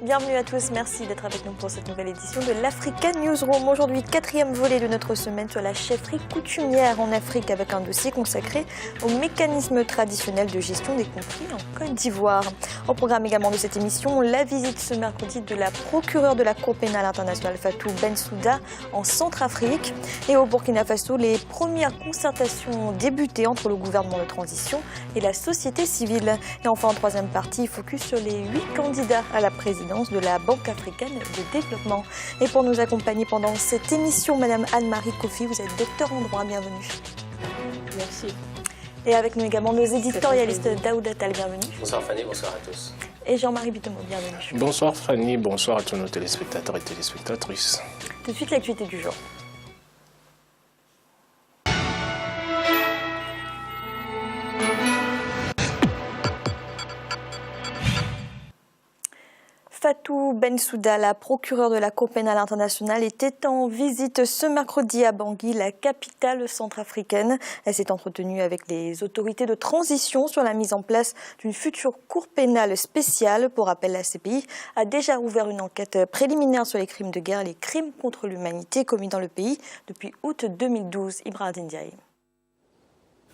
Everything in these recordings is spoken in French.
Bienvenue à tous, merci d'être avec nous pour cette nouvelle édition de l'Africa Newsroom. Aujourd'hui, 4e volet de notre semaine sur la chefferie coutumière en Afrique avec un dossier consacré au mécanisme traditionnel de gestion des conflits en Côte d'Ivoire. Au programme également de cette émission, la visite ce mercredi de la procureure de la Cour pénale internationale Fatou Bensouda en Centrafrique. Et au Burkina Faso, les premières concertations ont débuté entre le gouvernement de transition et la société civile. Et enfin, en troisième partie, focus sur les 8 candidats à la présidence de la Banque africaine de développement. Et pour nous accompagner pendant cette émission, Madame Anne-Marie Kofi, vous êtes docteur en droit, bienvenue. Merci. Et avec nous également nos éditorialistes Daouda Tal, bienvenue. Bonsoir Fanny, bonsoir à tous. Et Jean-Marie Bitomo, bienvenue. Bonsoir Fanny, bonsoir à tous nos téléspectateurs et téléspectatrices. Tout de suite, l'actualité du jour. Fatou Bensouda, la procureure de la Cour pénale internationale, était en visite ce mercredi à Bangui, la capitale centrafricaine. Elle s'est entretenue avec les autorités de transition sur la mise en place d'une future Cour pénale spéciale. Pour rappel, la CPI a déjà ouvert une enquête préliminaire sur les crimes de guerre et les crimes contre l'humanité commis dans le pays depuis août 2012. Ibrahim Ndiaye.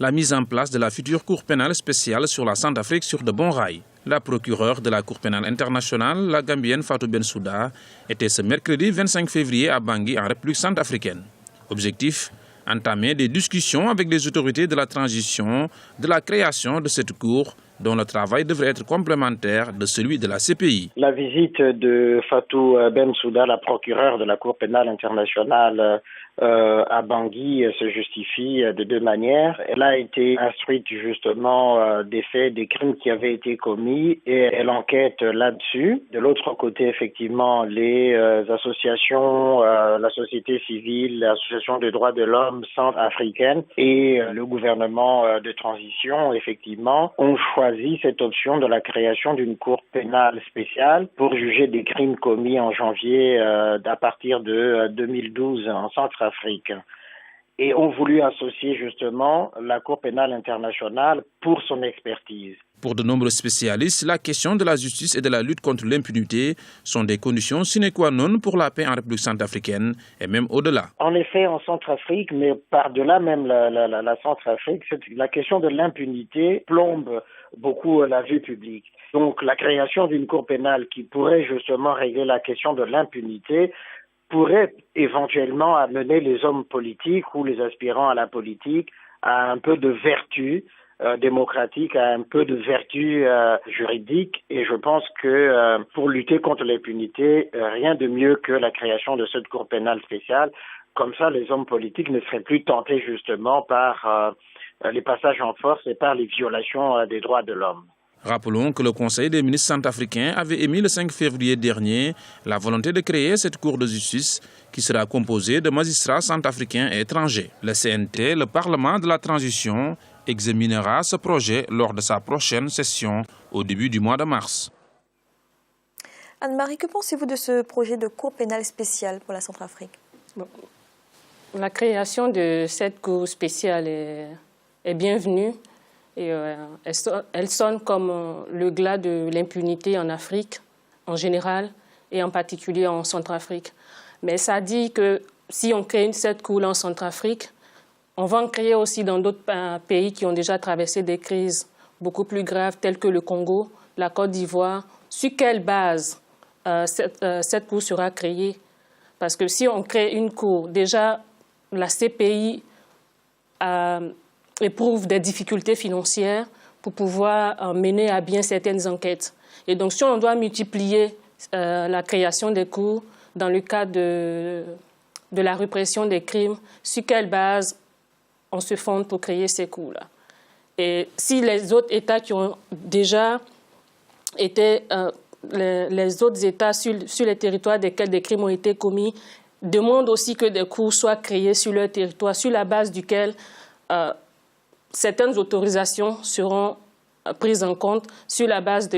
La mise en place de la future Cour pénale spéciale sur la Centrafrique sur de bons rails. La procureure de la Cour pénale internationale, la Gambienne Fatou Bensouda, était ce mercredi 25 février à Bangui en République centrafricaine. Objectif, entamer des discussions avec les autorités de la transition de la création de cette Cour dont le travail devrait être complémentaire de celui de la CPI. La visite de Fatou Bensouda, la procureure de la Cour pénale internationale à Bangui, se justifie de deux manières. Elle a été instruite justement des faits, des crimes qui avaient été commis et elle enquête là-dessus. De l'autre côté, effectivement, les associations, la société civile, l'association des droits de l'homme centrafricaine et le gouvernement de transition, effectivement, ont choisi cette option de la création d'une cour pénale spéciale pour juger des crimes commis en janvier à partir de 2012 en Centrafrique. Et ont voulu associer justement la Cour pénale internationale pour son expertise. Pour de nombreux spécialistes, la question de la justice et de la lutte contre l'impunité sont des conditions sine qua non pour la paix en République centrafricaine et même au-delà. En effet, en Centrafrique, mais par-delà même la Centrafrique, la question de l'impunité plombe beaucoup la vue publique. Donc la création d'une Cour pénale qui pourrait justement régler la question de l'impunité pourrait éventuellement amener les hommes politiques ou les aspirants à la politique à un peu de vertu démocratique, à un peu de vertu juridique. Et je pense que pour lutter contre l'impunité, rien de mieux que la création de cette Cour pénale spéciale. Comme ça, les hommes politiques ne seraient plus tentés justement par les passages en force et par les violations des droits de l'homme. Rappelons que le Conseil des ministres centrafricains avait émis le 5 février dernier la volonté de créer cette Cour de justice qui sera composée de magistrats centrafricains et étrangers. Le CNT, le Parlement de la transition, examinera ce projet lors de sa prochaine session au début du mois de mars. Anne-Marie, que pensez-vous de ce projet de Cour pénale spéciale pour la Centrafrique? La création de cette Cour spéciale est bienvenue. Et elle sonne comme le glas de l'impunité en Afrique en général et en particulier en Centrafrique. Mais ça dit que si on crée cette cour en Centrafrique, on va en créer aussi dans d'autres pays qui ont déjà traversé des crises beaucoup plus graves telles que le Congo, la Côte d'Ivoire. Sur quelle base cette cour sera créée? Parce que si on crée une cour, déjà la CPI éprouve des difficultés financières pour pouvoir mener à bien certaines enquêtes. Et donc, si on doit multiplier la création des cours dans le cadre de la répression des crimes, sur quelle base on se fonde pour créer ces cours-là? Et si les autres États qui ont déjà été, les autres États sur les territoires desquels des crimes ont été commis, demandent aussi que des cours soient créés sur leur territoire, sur la base duquel certaines autorisations seront prises en compte, sur la base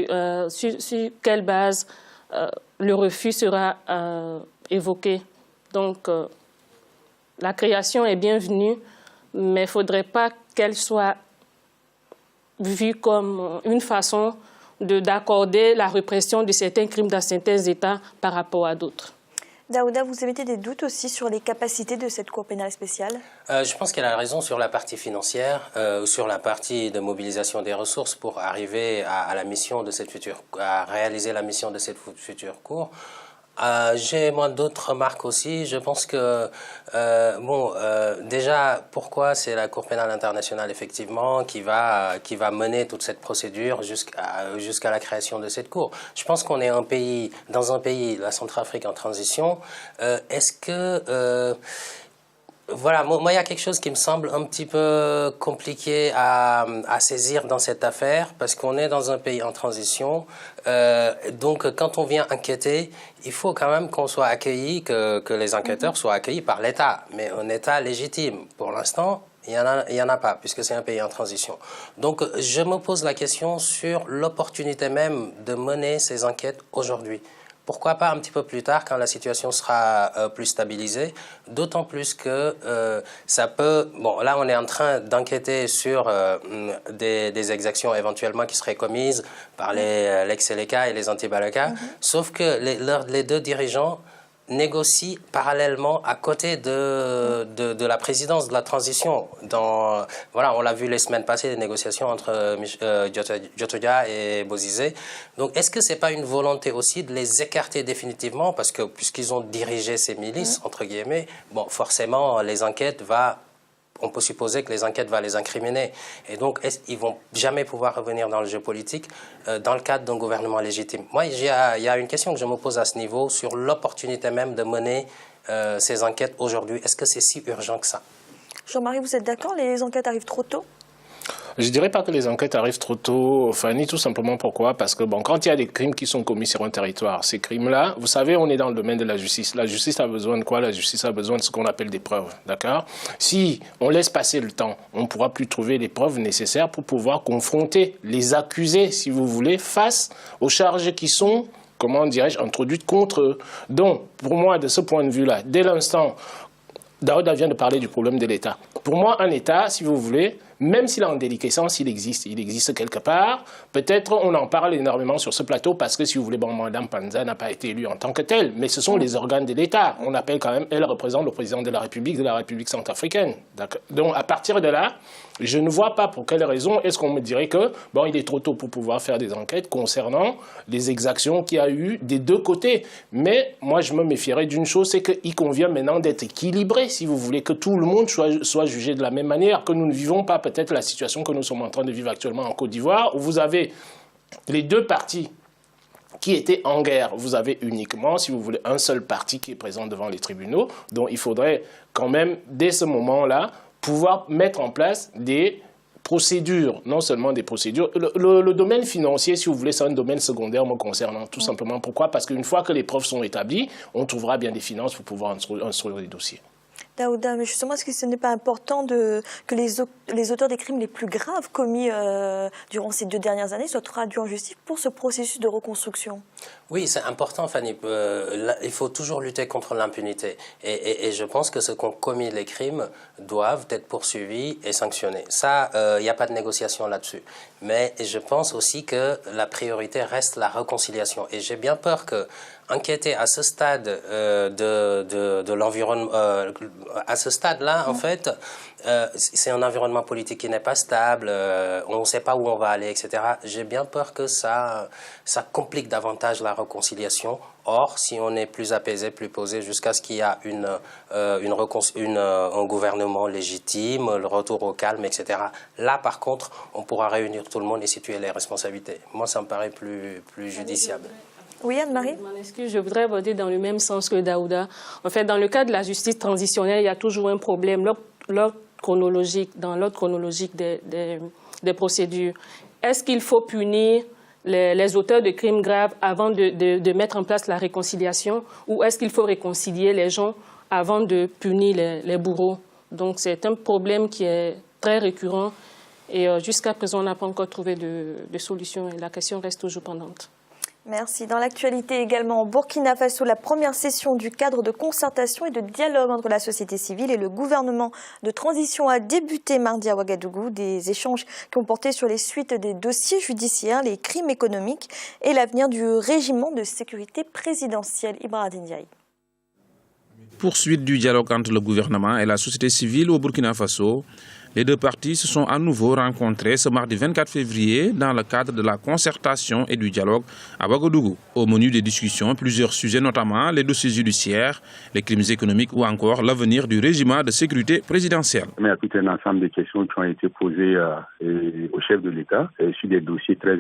sur quelle base le refus sera évoqué. Donc, la création est bienvenue, mais il ne faudrait pas qu'elle soit vue comme une façon d'accorder la répression de certains crimes dans certains États par rapport à d'autres. Daouda, vous émettez des doutes aussi sur les capacités de cette Cour pénale spéciale? Je pense qu'elle a raison sur la partie financière, sur la partie de mobilisation des ressources pour arriver à la mission de cette future, à réaliser la mission de cette future Cour. J'ai moi d'autres remarques aussi. Je pense que déjà pourquoi c'est la Cour pénale internationale effectivement qui va mener toute cette procédure jusqu'à la création de cette Cour. Je pense qu'on est dans un pays, la Centrafrique en transition. Est-ce que voilà, moi, il y a quelque chose qui me semble un petit peu compliqué à saisir dans cette affaire, parce qu'on est dans un pays en transition. Donc, quand on vient enquêter, il faut quand même qu'on soit accueilli, que les enquêteurs soient accueillis par l'État, mais un État légitime. Pour l'instant, il y en a pas, puisque c'est un pays en transition. Donc, je me pose la question sur l'opportunité même de mener ces enquêtes aujourd'hui. Pourquoi pas un petit peu plus tard, quand la situation sera plus stabilisée, d'autant plus que ça peut... Bon, là, on est en train d'enquêter sur des exactions éventuellement qui seraient commises par l'ex-Seleka et les anti-Balaka, sauf que les deux dirigeants négocient parallèlement à côté de la présidence de la transition. Voilà, on l'a vu les semaines passées, les négociations entre Djotodia et Bozizé. Donc, est-ce que ce n'est pas une volonté aussi de les écarter définitivement, parce que puisqu'ils ont dirigé ces milices, entre guillemets, bon, forcément, les enquêtes on peut supposer que les enquêtes vont les incriminer. Et donc, ils ne vont jamais pouvoir revenir dans le jeu politique dans le cadre d'un gouvernement légitime. Moi, il y a une question que je me pose à ce niveau sur l'opportunité même de mener ces enquêtes aujourd'hui. Est-ce que c'est si urgent que ça? Jean-Marie, vous êtes d'accord? Les enquêtes arrivent trop tôt? Je dirais pas que les enquêtes arrivent trop tôt, Fanny, tout simplement pourquoi? Parce que bon, quand il y a des crimes qui sont commis sur un territoire, ces crimes-là, vous savez, on est dans le domaine de la justice. La justice a besoin de quoi? La justice a besoin de ce qu'on appelle des preuves, d'accord? Si on laisse passer le temps, on ne pourra plus trouver les preuves nécessaires pour pouvoir confronter les accusés, si vous voulez, face aux charges qui sont, comment dirais-je, introduites contre eux. Donc, pour moi, de ce point de vue-là, dès l'instant, Daouda vient de parler du problème de l'État. Pour moi, un État, si vous voulez, même s'il est en déliquescence, il existe quelque part. Peut-être on en parle énormément sur ce plateau parce que, si vous voulez, bon, Mme Panza n'a pas été élue en tant que telle, mais ce sont les organes de l'État. On appelle quand même, elle représente le président de la République centrafricaine. Donc, à partir de là, je ne vois pas pour quelle raison est-ce qu'on me dirait que, bon, il est trop tôt pour pouvoir faire des enquêtes concernant les exactions qu'il y a eu des deux côtés. Mais moi, je me méfierais d'une chose, c'est qu'il convient maintenant d'être équilibré, si vous voulez, que tout le monde soit jugé de la même manière, que nous ne vivons pas peut-être la situation que nous sommes en train de vivre actuellement en Côte d'Ivoire, où vous avez les deux partis qui étaient en guerre. Vous avez uniquement, si vous voulez, un seul parti qui est présent devant les tribunaux. Donc il faudrait quand même, dès ce moment-là, pouvoir mettre en place des procédures, non seulement des procédures. Le domaine financier, si vous voulez, c'est un domaine secondaire me concernant, tout simplement. Pourquoi? Parce qu'une fois que les preuves sont établies, on trouvera bien des finances pour pouvoir instruire les dossiers. Daouda, mais justement, est-ce que ce n'est pas important que les auteurs des crimes les plus graves commis durant ces 2 dernières années soient traduits en justice pour ce processus de reconstruction? Oui, c'est important, Fanny. Il faut toujours lutter contre l'impunité. Et je pense que ceux qui ont commis les crimes doivent être poursuivis et sanctionnés. Ça, il n'y a pas de négociation là-dessus. Mais je pense aussi que la priorité reste la réconciliation. Et j'ai bien peur que enquêter à ce stade de l'environnement, à ce stade-là, en fait, c'est un environnement politique qui n'est pas stable, on ne sait pas où on va aller, etc. J'ai bien peur que ça complique davantage la réconciliation. Or, si on est plus apaisé, plus posé, jusqu'à ce qu'il y ait un gouvernement légitime, le retour au calme, etc. Là, par contre, on pourra réunir tout le monde et situer les responsabilités. Moi, ça me paraît plus judiciable. Oui, Anne-Marie? Je voudrais voter dans le même sens que Daouda. En fait, dans le cas de la justice transitionnelle, il y a toujours un problème. Dans l'ordre chronologique des procédures, est-ce qu'il faut punir les auteurs de crimes graves avant de mettre en place la réconciliation, ou est-ce qu'il faut réconcilier les gens avant de punir les bourreaux? Donc, c'est un problème qui est très récurrent et jusqu'à présent, on n'a pas encore trouvé de solution et la question reste toujours pendante. Merci. Dans l'actualité également, au Burkina Faso, la première session du cadre de concertation et de dialogue entre la société civile et le gouvernement de transition a débuté mardi à Ouagadougou. Des échanges qui ont porté sur les suites des dossiers judiciaires, les crimes économiques et l'avenir du régiment de sécurité présidentielle. Ibrahim Ndiaye. Poursuite du dialogue entre le gouvernement et la société civile au Burkina Faso. Les deux parties se sont à nouveau rencontrées ce mardi 24 février dans le cadre de la concertation et du dialogue à Ouagadougou. Au menu des discussions, plusieurs sujets, notamment les dossiers judiciaires, les crimes économiques ou encore l'avenir du régime de sécurité présidentielle. Il y a tout un ensemble de questions qui ont été posées au chef de l'État sur des dossiers très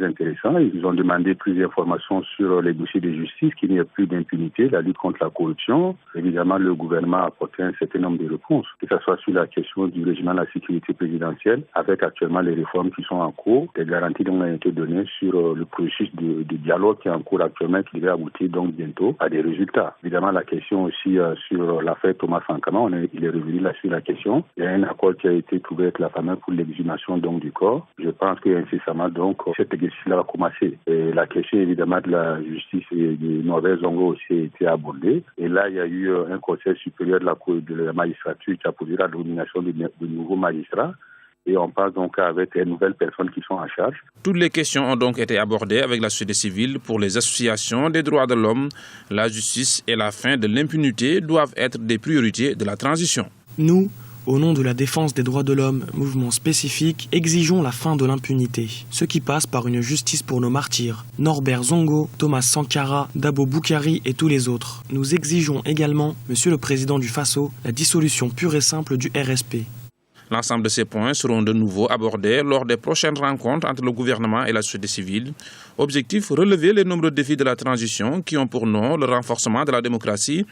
intéressants. Ils ont demandé plus d'informations sur les dossiers de justice, qu'il n'y ait plus d'impunité, la lutte contre la corruption. Évidemment, le gouvernement a apporté un certain nombre de réponses, que ce soit sur la question du régime de la sécurité présidentielle, avec actuellement les réformes qui sont en cours, des garanties qui ont été données sur le processus de dialogue qui est en cours actuellement, qui devrait aboutir donc bientôt à des résultats. Évidemment, la question aussi sur l'affaire Thomas Sankara, il est revenu là sur la question. Il y a un accord qui a été trouvé avec la famille pour l'exhumation donc du corps. Je pense qu'incessamment donc cet exercice-là va commencer. Et la question évidemment de la justice et de Norbert Zongo aussi a été abordée. Et là, il y a eu un conseil supérieur de la magistrature qui a posé la nomination de nouveaux magistrats. Et on passe donc avec les nouvelles personnes qui sont en charge. Toutes les questions ont donc été abordées avec la société civile. Pour les associations des droits de l'homme, la justice et la fin de l'impunité doivent être des priorités de la transition. Nous, au nom de la défense des droits de l'homme, mouvement spécifique, exigeons la fin de l'impunité. Ce qui passe par une justice pour nos martyrs. Norbert Zongo, Thomas Sankara, Dabo Boukari et tous les autres. Nous exigeons également, Monsieur le Président du Faso, la dissolution pure et simple du RSP. L'ensemble de ces points seront de nouveau abordés lors des prochaines rencontres entre le gouvernement et la société civile. Objectif, relever les nombreux défis de la transition qui ont pour nom le renforcement de la démocratie,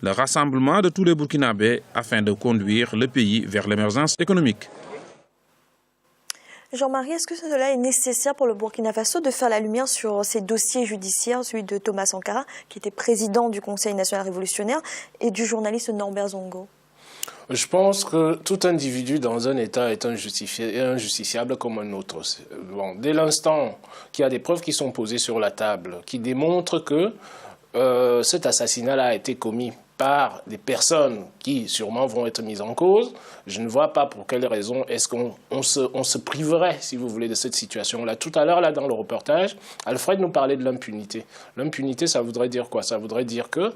le rassemblement de tous les Burkinabés afin de conduire le pays vers l'émergence économique. Jean-Marie, est-ce que cela est nécessaire pour le Burkina Faso de faire la lumière sur ces dossiers judiciaires, celui de Thomas Sankara, qui était président du Conseil national révolutionnaire, et du journaliste Norbert Zongo? Je pense que tout individu dans un État est injusticiable comme un autre. Bon, dès l'instant qu'il y a des preuves qui sont posées sur la table, qui démontrent que cet assassinat-là a été commis par des personnes qui sûrement vont être mises en cause, je ne vois pas pour quelle raison est-ce qu'on se priverait, si vous voulez, de cette situation-là. Tout à l'heure, là, dans le reportage, Alfred nous parlait de l'impunité. L'impunité, ça voudrait dire quoi? Ça voudrait dire que,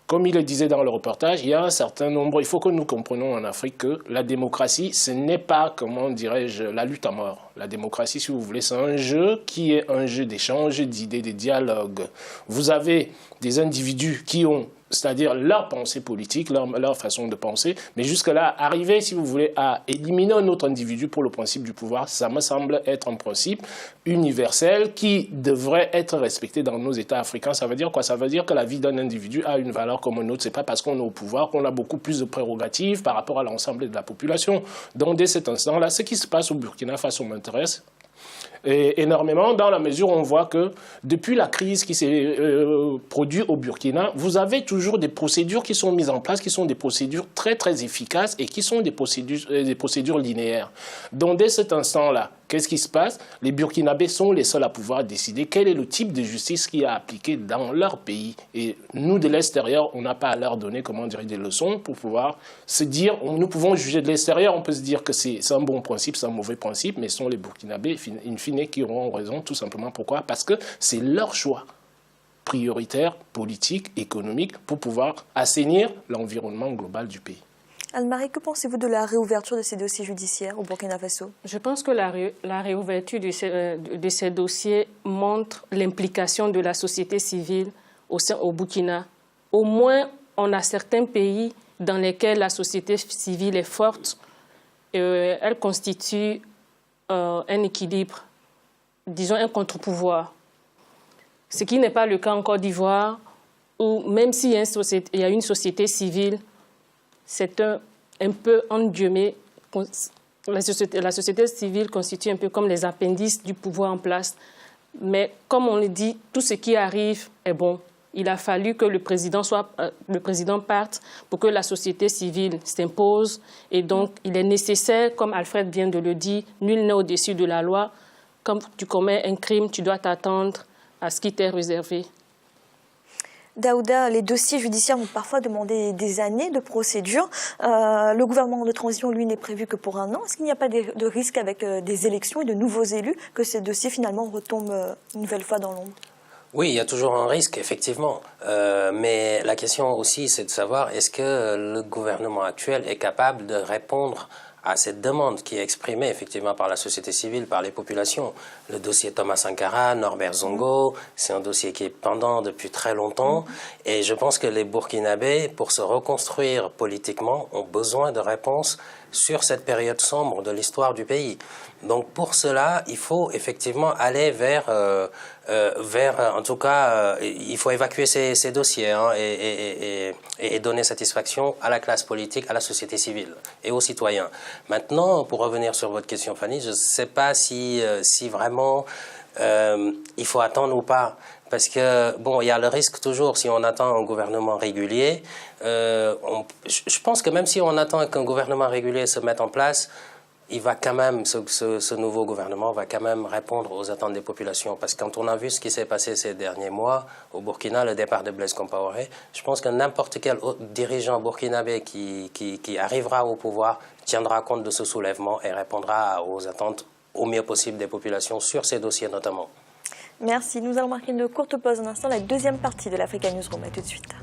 comme il le disait dans le reportage, il y a un certain nombre... Il faut que nous comprenions en Afrique que la démocratie, ce n'est pas, comment dirais-je, la lutte à mort. La démocratie, si vous voulez, c'est un jeu qui est un jeu d'échange d'idées, de dialogue. Vous avez des individus qui ont, c'est-à-dire leur pensée politique, leur façon de penser, mais jusque-là, arriver, si vous voulez, à éliminer un autre individu pour le principe du pouvoir, ça me semble être un principe universel qui devrait être respecté dans nos États africains. Ça veut dire quoi? Ça veut dire que la vie d'un individu a une valeur comme un autre. C'est pas parce qu'on est au pouvoir qu'on a beaucoup plus de prérogatives par rapport à l'ensemble de la population. Donc, dès cet instant-là, ce qui se passe au Burkina Faso m'intéresse énormément, dans la mesure où on voit que depuis la crise qui s'est produite au Burkina, vous avez toujours des procédures qui sont mises en place, qui sont des procédures très très efficaces et qui sont des procédures linéaires. Donc dès cet instant-là, qu'est-ce qui se passe? Les Burkinabés sont les seuls à pouvoir décider quel est le type de justice qui est appliqué dans leur pays. Et nous, de l'extérieur, on n'a pas à leur donner, comment dire, des leçons pour pouvoir se dire, nous pouvons juger de l'extérieur, on peut se dire que c'est un bon principe, c'est un mauvais principe, mais ce sont les Burkinabés, in fine, qui auront raison, tout simplement. Pourquoi? Parce que c'est leur choix prioritaire, politique, économique, pour pouvoir assainir l'environnement global du pays. Anne-Marie, que pensez-vous de la réouverture de ces dossiers judiciaires au Burkina Faso? Je pense que la réouverture de ces dossiers montre l'implication de la société civile au Burkina. Au moins, on a certains pays dans lesquels la société civile est forte. Elle constitue un équilibre, disons un contre-pouvoir. Ce qui n'est pas le cas en Côte d'Ivoire, où même s'il y a une société civile, c'est un peu, en guillemets, la société civile constitue un peu comme les appendices du pouvoir en place. Mais comme on le dit, tout ce qui arrive est bon. Il a fallu que le président parte pour que la société civile s'impose. Et donc, il est nécessaire, comme Alfred vient de le dire, nul n'est au-dessus de la loi. Comme tu commets un crime, tu dois t'attendre à ce qui t'est réservé. Daouda, les dossiers judiciaires vont parfois demander des années de procédure. Le gouvernement de transition, lui, n'est prévu que pour 1 an. Est-ce qu'il n'y a pas de risque avec des élections et de nouveaux élus que ces dossiers finalement retombent une nouvelle fois dans l'ombre? Oui, il y a toujours un risque, effectivement. Mais la question aussi, c'est de savoir est-ce que le gouvernement actuel est capable de répondre à cette demande qui est exprimée effectivement par la société civile, par les populations. Le dossier Thomas Sankara, Norbert Zongo, c'est un dossier qui est pendant depuis très longtemps. Et je pense que les Burkinabés, pour se reconstruire politiquement, ont besoin de réponses sur cette période sombre de l'histoire du pays. Donc pour cela, il faut effectivement aller en tout cas, il faut évacuer ces dossiers hein, et donner satisfaction à la classe politique, à la société civile et aux citoyens. Maintenant, pour revenir sur votre question, Fanny, je ne sais pas si vraiment il faut attendre ou pas. Parce que, bon, il y a le risque toujours, si on attend un gouvernement régulier, je pense que même si on attend qu'un gouvernement régulier se mette en place, il va quand même, ce nouveau gouvernement va quand même répondre aux attentes des populations. Parce que quand on a vu ce qui s'est passé ces derniers mois au Burkina, le départ de Blaise Compaoré, je pense que n'importe quel dirigeant burkinabé qui arrivera au pouvoir tiendra compte de ce soulèvement et répondra aux attentes au mieux possible des populations sur ces dossiers notamment. Merci. Nous allons marquer une courte pause un instant. La deuxième partie de l'Africa Newsroom. À tout de suite.